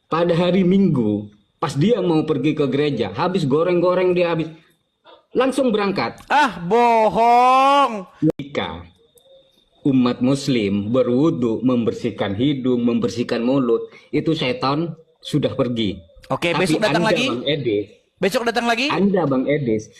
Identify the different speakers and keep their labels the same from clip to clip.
Speaker 1: pada hari Minggu, pas dia mau pergi ke gereja, habis goreng-goreng dia habis langsung berangkat.
Speaker 2: Ah, bohong.
Speaker 1: Jika umat muslim berwudu, membersihkan hidung, membersihkan mulut, itu setan sudah pergi.
Speaker 2: Oke, besok
Speaker 1: Tapi
Speaker 2: datang
Speaker 1: Anda
Speaker 2: lagi.
Speaker 1: Bang Edis,
Speaker 2: Besok datang lagi.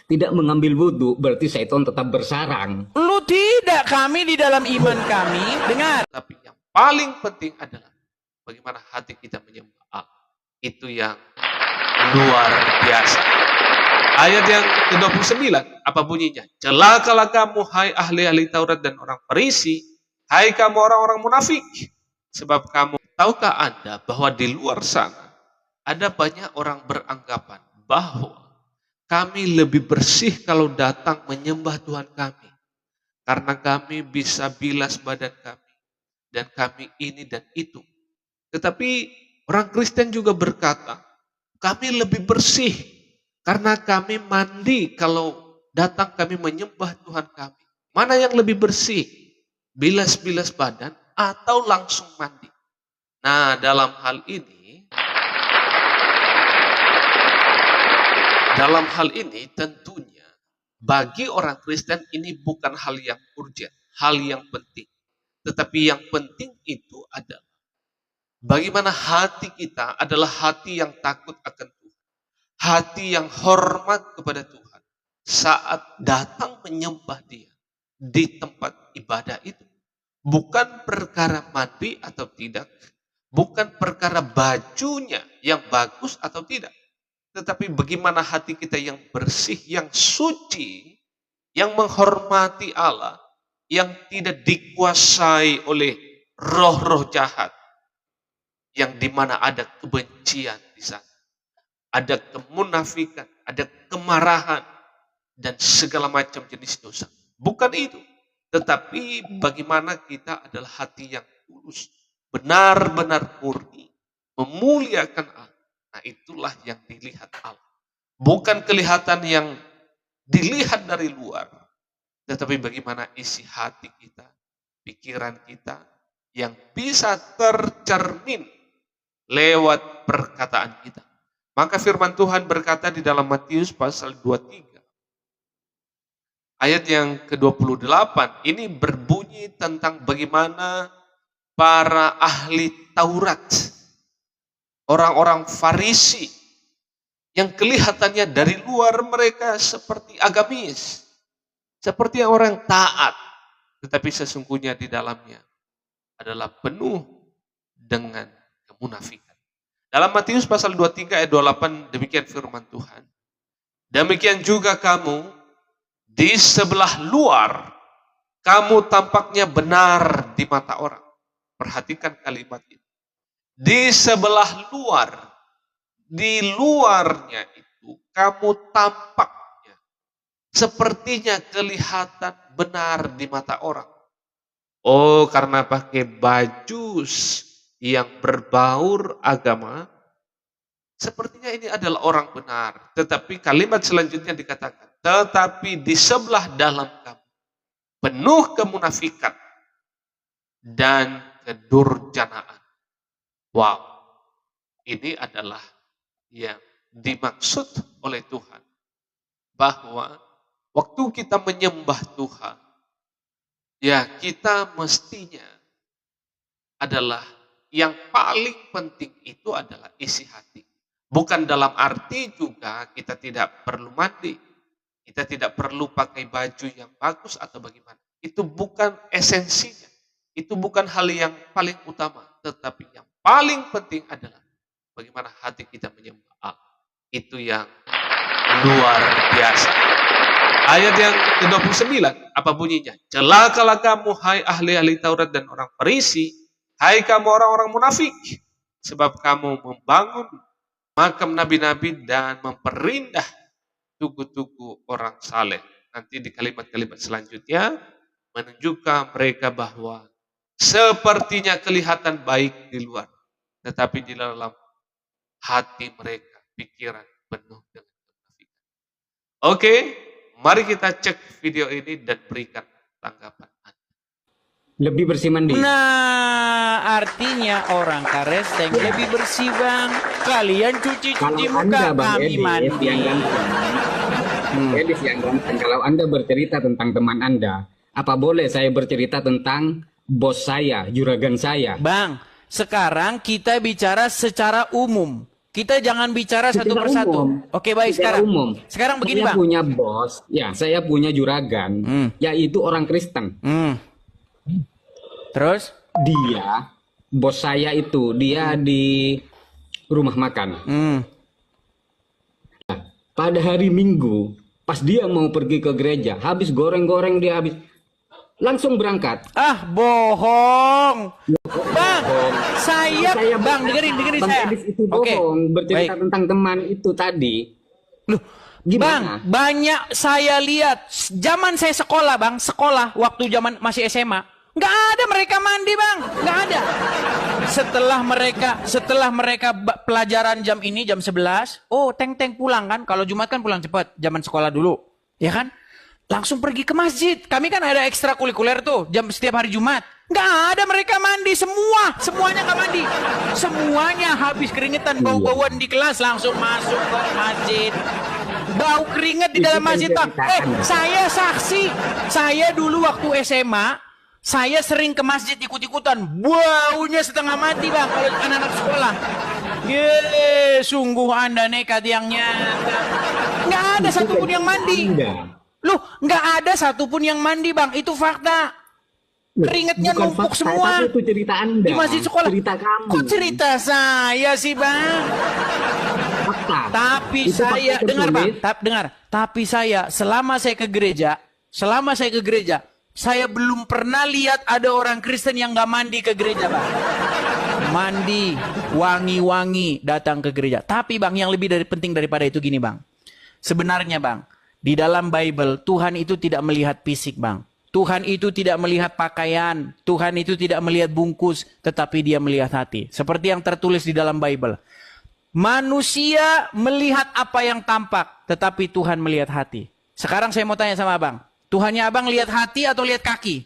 Speaker 1: Tidak mengambil wudu, berarti setan tetap bersarang.
Speaker 2: Lu tidak, kami di dalam iman kami. Dengar.
Speaker 3: Tapi yang paling penting adalah bagaimana hati kita menyembah Allah. Itu yang luar biasa. Ayat yang ke-29, apa bunyinya? Celakalah kamu, hai ahli-ahli Taurat dan orang Farisi, hai kamu orang-orang munafik. Sebab kamu, tahukah Anda bahwa di luar sana ada banyak orang beranggapan bahwa kami lebih bersih kalau datang menyembah Tuhan kami. Karena kami bisa bilas badan kami. Dan kami ini dan itu. Tetapi orang Kristen juga berkata, kami lebih bersih karena kami mandi kalau datang kami menyembah Tuhan kami. Mana yang lebih bersih? Bilas-bilas badan atau langsung mandi? Nah, dalam hal ini tentunya bagi orang Kristen ini bukan hal yang urgent, hal yang penting. Tetapi yang penting itu adalah bagaimana hati kita adalah hati yang takut akan Tuhan. Hati yang hormat kepada Tuhan. Saat datang menyembah Dia di tempat ibadah itu. Bukan perkara mandi atau tidak. Bukan perkara bajunya yang bagus atau tidak. Tetapi bagaimana hati kita yang bersih, yang suci, yang menghormati Allah, yang tidak dikuasai oleh roh-roh jahat, yang dimana ada kebencian di sana, ada kemunafikan, ada kemarahan, dan segala macam jenis dosa. Bukan itu, tetapi bagaimana kita adalah hati yang tulus, benar-benar murni, memuliakan Allah. Nah, itulah yang dilihat Allah. Bukan kelihatan yang dilihat dari luar, tetapi bagaimana isi hati kita, pikiran kita, yang bisa tercermin lewat perkataan kita. Maka firman Tuhan berkata di dalam Matius pasal 23, ayat yang ke-28, ini berbunyi tentang bagaimana para ahli Taurat, orang-orang Farisi, yang kelihatannya dari luar mereka seperti agamis, seperti orang yang taat, tetapi sesungguhnya di dalamnya adalah penuh dengan kemunafikan. Dalam Matius pasal 23 ayat 28 demikian firman Tuhan. Demikian juga kamu di sebelah luar, kamu tampaknya benar di mata orang. Perhatikan kalimat ini. Di sebelah luar, di luarnya itu kamu tampaknya, sepertinya kelihatan benar di mata orang. Oh, karena pakai baju yang berbaur agama, sepertinya ini adalah orang benar. Tetapi kalimat selanjutnya dikatakan, tetapi di sebelah dalam kamu penuh kemunafikan dan kedurjanaan. Wow, ini adalah yang dimaksud oleh Tuhan. Bahwa waktu kita menyembah Tuhan, ya kita mestinya adalah yang paling penting itu adalah isi hati. Bukan dalam arti juga kita tidak perlu mandi. Kita tidak perlu pakai baju yang bagus atau bagaimana. Itu bukan esensinya. Itu bukan hal yang paling utama. Tetapi yang paling penting adalah bagaimana hati kita menyembah Allah. Itu yang luar biasa. Ayat yang ke-29, apa bunyinya? Celakalah kamu, hai ahli-ahli Taurat dan orang Farisi, hai kamu orang-orang munafik, sebab kamu membangun makam nabi-nabi dan memperindah tugu-tugu orang saleh. Nanti di kalimat-kalimat selanjutnya menunjukkan mereka bahwa sepertinya kelihatan baik di luar, tetapi di dalam hati mereka, pikiran penuh dengan kemunafikan. Oke, mari kita cek video ini dan berikan tanggapan Anda.
Speaker 1: Lebih bersih mandi.
Speaker 2: Nah, artinya orang Karesteng lebih bersih, Bang. Kalian cuci-cuci
Speaker 1: Kalau
Speaker 2: muka,
Speaker 1: Anda, Bang
Speaker 2: kami
Speaker 1: Edis
Speaker 2: mandi.
Speaker 1: yang ganteng, Edis yang ganteng, kalau Anda bercerita tentang teman Anda, apa boleh saya bercerita tentang bos saya, juragan saya?
Speaker 2: Bang, sekarang kita bicara secara umum. Kita jangan bicara satu
Speaker 1: Secara
Speaker 2: persatu.
Speaker 1: umum.
Speaker 2: Oke, baik
Speaker 1: Secara
Speaker 2: sekarang.
Speaker 1: umum.
Speaker 2: Sekarang begini,
Speaker 1: Saya
Speaker 2: Bang.
Speaker 1: punya bos, ya saya punya juragan, yaitu orang Kristen.
Speaker 2: Terus?
Speaker 1: Dia, bos saya itu, dia di rumah makan. Nah, pada hari Minggu, pas dia mau pergi ke gereja, habis goreng-goreng dia habis langsung berangkat.
Speaker 2: Ah, bohong. Bang,
Speaker 1: Saya
Speaker 2: Bang, dengerin
Speaker 1: Bang
Speaker 2: saya.
Speaker 1: Edis itu
Speaker 2: Oke,
Speaker 1: bohong, bercerita
Speaker 2: baik.
Speaker 1: tentang teman itu tadi.
Speaker 2: Loh,
Speaker 1: Gimana?
Speaker 2: Bang, banyak saya lihat zaman saya sekolah, Bang, sekolah waktu zaman masih SMA, nggak ada mereka mandi, Bang, nggak ada. Setelah mereka pelajaran jam ini jam 11, oh teng-teng pulang kan, kalau Jumat kan pulang cepat, zaman sekolah dulu, ya kan? Langsung pergi ke masjid. Kami kan ada ekstrakurikuler tuh, jam setiap hari Jumat. Nggak ada mereka mandi, semuanya nggak mandi. Semuanya habis keringetan, bau-bauan di kelas, langsung masuk ke masjid. Bau keringet di
Speaker 1: Itu
Speaker 2: dalam
Speaker 1: kan
Speaker 2: masjid, Bang.
Speaker 1: cerita.
Speaker 2: Saya saksi. Saya dulu waktu SMA, saya sering ke masjid ikut-ikutan. Baunya setengah mati, Bang, kalau anak-anak sekolah. Sungguh Anda nekat yang nyata. Nggak ada
Speaker 1: Itu
Speaker 2: satupun
Speaker 1: kan
Speaker 2: yang mandi.
Speaker 1: Anda.
Speaker 2: Loh, nggak ada satupun yang mandi, Bang. Itu fakta.
Speaker 1: Loh,
Speaker 2: Keringetnya
Speaker 1: bukan
Speaker 2: numpuk
Speaker 1: fakta,
Speaker 2: semua.
Speaker 1: tapi itu cerita Anda.
Speaker 2: Di masjid sekolah.
Speaker 1: Cerita kamu.
Speaker 2: Kok cerita saya sih, Bang?
Speaker 1: Fakta.
Speaker 2: Tapi
Speaker 1: Itu fakta
Speaker 2: saya, dengar Bang,
Speaker 1: tertulis.
Speaker 2: dengar. Tapi saya, selama saya ke gereja, saya belum pernah lihat ada orang Kristen yang nggak mandi ke gereja, Bang. Mandi, wangi-wangi, datang ke gereja. Tapi Bang, yang lebih penting daripada itu gini, Bang. Sebenarnya, Bang, di dalam Bible, Tuhan itu tidak melihat fisik, Bang. Tuhan itu tidak melihat pakaian. Tuhan itu tidak melihat bungkus, tetapi dia melihat hati. Seperti yang tertulis di dalam Bible. Manusia melihat apa yang tampak, tetapi Tuhan melihat hati. Sekarang saya mau tanya sama Abang. Tuhannya Abang lihat hati atau lihat kaki?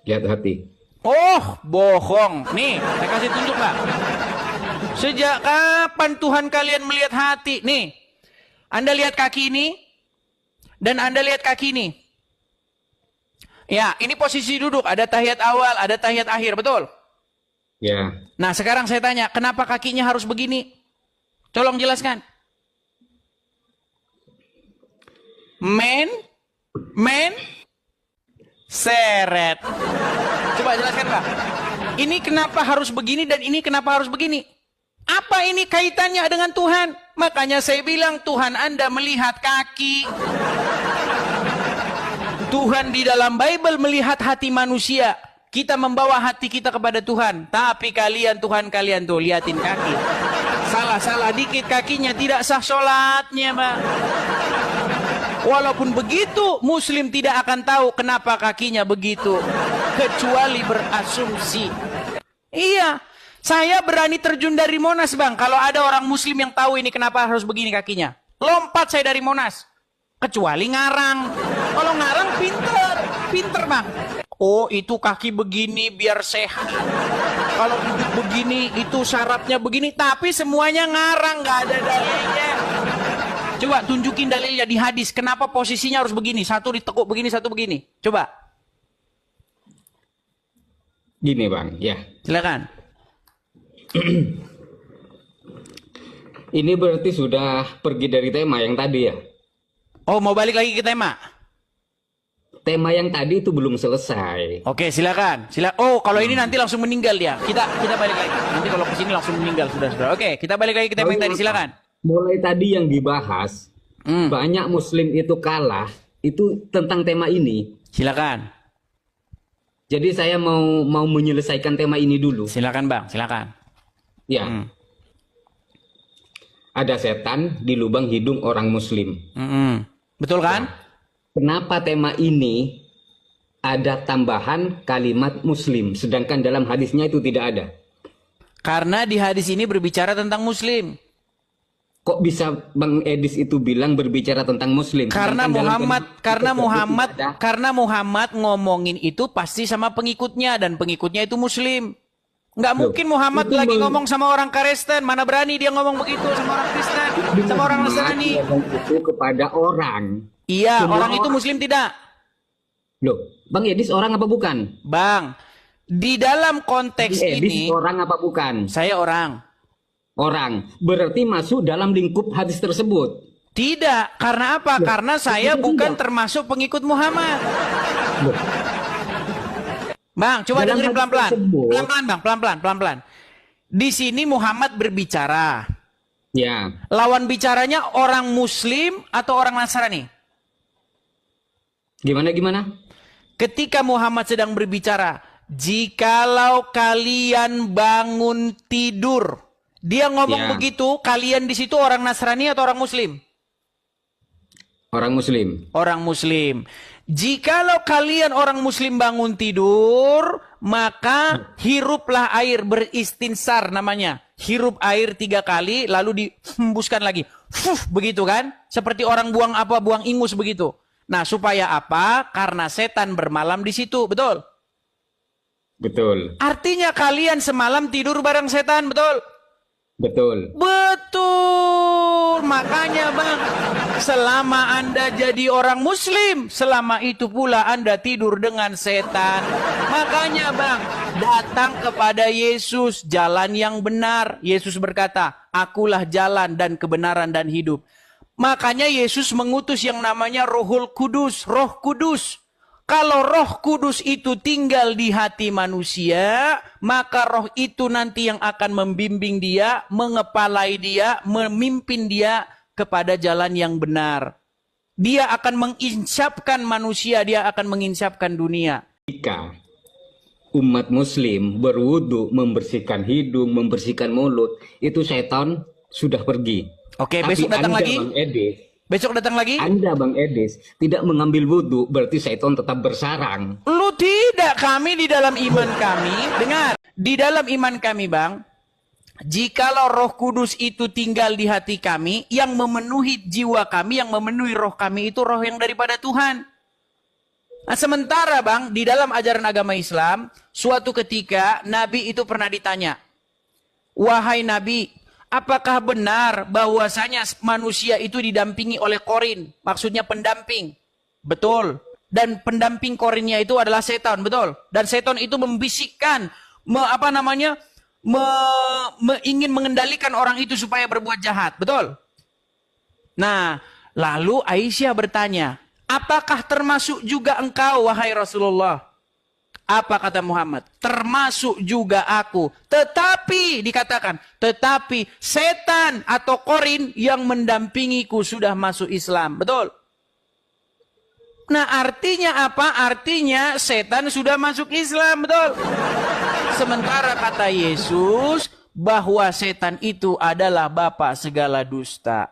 Speaker 1: Lihat hati.
Speaker 2: Oh, bohong. Nih, saya kasih tunjuk, Pak. Sejak kapan Tuhan kalian melihat hati? Nih, Anda lihat kaki ini, dan Anda lihat kaki ini. Ya, ini posisi duduk. Ada tahiyat awal, ada tahiyat akhir, betul?
Speaker 1: Ya.
Speaker 2: Nah, sekarang saya tanya, kenapa kakinya harus begini? Tolong jelaskan. Men, seret. Coba jelaskan, Pak. Ini kenapa harus begini dan ini kenapa harus begini? Apa ini kaitannya dengan Tuhan? Makanya saya bilang Tuhan Anda melihat kaki. Tuhan di dalam Bible melihat hati manusia. Kita membawa hati kita kepada Tuhan. Tapi Tuhan kalian tuh liatin kaki. Salah-salah dikit kakinya tidak sah sholatnya, Pak. Walaupun begitu, Muslim tidak akan tahu kenapa kakinya begitu. Kecuali berasumsi. Iya, saya berani terjun dari Monas, Bang. Kalau ada orang Muslim yang tahu ini kenapa harus begini kakinya. Lompat saya dari Monas. Kecuali ngarang. Kalau ngarang pinter, Bang. Oh, itu kaki begini biar sehat. Kalau duduk begini, itu syaratnya begini. Tapi semuanya ngarang, nggak ada dalilnya. Coba tunjukin dalilnya di hadis. Kenapa posisinya harus begini? Satu ditekuk begini, satu begini. Coba.
Speaker 1: Gini, Bang. Ya.
Speaker 2: Silakan.
Speaker 1: Ini berarti sudah pergi dari tema yang tadi ya?
Speaker 2: Oh, mau balik lagi ke tema?
Speaker 1: Tema yang tadi itu belum selesai.
Speaker 2: Oke, silakan. Oh, kalau ini nanti langsung meninggal dia. Kita balik lagi. Nanti kalau ke sini langsung meninggal sudah. Oke, kita balik lagi ke tema yang tadi. Silakan.
Speaker 1: Mulai tadi yang dibahas, banyak Muslim itu kalah, itu tentang tema ini.
Speaker 2: Silakan.
Speaker 1: Jadi saya mau menyelesaikan tema ini dulu.
Speaker 2: Silakan, Bang. Silakan.
Speaker 1: Ya. Ada setan di lubang hidung orang Muslim.
Speaker 2: Betul kan?
Speaker 1: Kenapa tema ini ada tambahan kalimat Muslim, sedangkan dalam hadisnya itu tidak ada?
Speaker 2: Karena di hadis ini berbicara tentang Muslim.
Speaker 1: Kok bisa Bang Edis itu bilang berbicara tentang Muslim?
Speaker 2: Karena
Speaker 1: Sedangkan dalam
Speaker 2: Muhammad,
Speaker 1: kondisi
Speaker 2: karena
Speaker 1: tersebut
Speaker 2: Muhammad,
Speaker 1: tidak ada.
Speaker 2: karena Muhammad ngomongin itu pasti sama pengikutnya dan pengikutnya itu Muslim. Nggak mungkin Muhammad
Speaker 1: itu
Speaker 2: lagi ngomong sama orang Kristen. Mana berani dia ngomong begitu sama orang Kristen, sama orang Nasrani.
Speaker 1: Ngomong itu kepada orang.
Speaker 2: Iya,
Speaker 1: Semua
Speaker 2: orang itu Muslim tidak.
Speaker 1: Loh, Bang Edis orang apa bukan?
Speaker 2: Bang, di dalam konteks
Speaker 1: Bang Edis
Speaker 2: ini,
Speaker 1: orang apa bukan?
Speaker 2: saya orang.
Speaker 1: Orang. Berarti masuk dalam lingkup hadis tersebut.
Speaker 2: Tidak, karena apa?
Speaker 1: Loh,
Speaker 2: Karena saya
Speaker 1: itu
Speaker 2: bukan
Speaker 1: tidak.
Speaker 2: termasuk pengikut Muhammad.
Speaker 1: Loh,
Speaker 2: Bang, coba
Speaker 1: Dalam
Speaker 2: dengerin
Speaker 1: hadis
Speaker 2: pelan-pelan.
Speaker 1: tersebut-
Speaker 2: Pelan-pelan, Bang, pelan-pelan, pelan-pelan. Di sini Muhammad berbicara.
Speaker 1: ya.
Speaker 2: Lawan bicaranya orang Muslim atau orang Nasrani?
Speaker 1: Gimana?
Speaker 2: Ketika Muhammad sedang berbicara, jikalau kalian bangun tidur. Dia ngomong
Speaker 1: Ya.
Speaker 2: begitu, kalian di situ orang Nasrani atau orang Muslim?
Speaker 1: Orang Muslim.
Speaker 2: Orang Muslim. Jikalau kalian orang Muslim bangun tidur, maka hiruplah air, beristinsar namanya. Hirup air 3 kali, lalu dihembuskan lagi. Begitu kan? Seperti orang buang apa, buang ingus begitu. Nah, supaya apa? Karena setan bermalam di situ, betul?
Speaker 1: Betul.
Speaker 2: Artinya kalian semalam tidur bareng setan, betul?
Speaker 1: Betul.
Speaker 2: Betul. Makanya Bang, selama Anda jadi orang Muslim, selama itu pula Anda tidur dengan setan. Makanya Bang, datang kepada Yesus, jalan yang benar. Yesus berkata, akulah jalan dan kebenaran dan hidup. Makanya Yesus mengutus yang namanya Rohul Kudus, Roh Kudus. Kalau Roh Kudus itu tinggal di hati manusia, maka roh itu nanti yang akan membimbing dia, mengepalai dia, memimpin dia kepada jalan yang benar. Dia akan menginsapkan manusia, dia akan menginsapkan dunia.
Speaker 1: Jika umat Muslim berwudu, membersihkan hidung, membersihkan mulut, itu setan sudah pergi.
Speaker 2: Oke,
Speaker 1: Tapi
Speaker 2: besok datang
Speaker 1: Anda,
Speaker 2: lagi?
Speaker 1: Bang Edis,
Speaker 2: Besok datang lagi?
Speaker 1: Anda, Bang Edis, tidak mengambil wudu, berarti setan tetap bersarang.
Speaker 2: Lu tidak, kami di dalam iman kami, dengar, di dalam iman kami Bang, jikalau Roh Kudus itu tinggal di hati kami, yang memenuhi jiwa kami, yang memenuhi roh kami itu roh yang daripada Tuhan. Nah, sementara Bang, di dalam ajaran agama Islam, suatu ketika Nabi itu pernah ditanya, wahai Nabi, apakah benar bahwasanya manusia itu didampingi oleh korin? Maksudnya pendamping. Betul. Dan pendamping korinnya itu adalah setan, betul. Dan setan itu membisikkan, ingin mengendalikan orang itu supaya berbuat jahat, betul. Nah, lalu Aisyah bertanya, apakah termasuk juga engkau, wahai Rasulullah? Apa kata Muhammad? Termasuk juga aku. Tetapi, dikatakan, tetapi setan atau korin yang mendampingiku sudah masuk Islam. Betul? Nah, artinya apa? Artinya setan sudah masuk Islam. Betul? Sementara kata Yesus, bahwa setan itu adalah bapa segala dusta.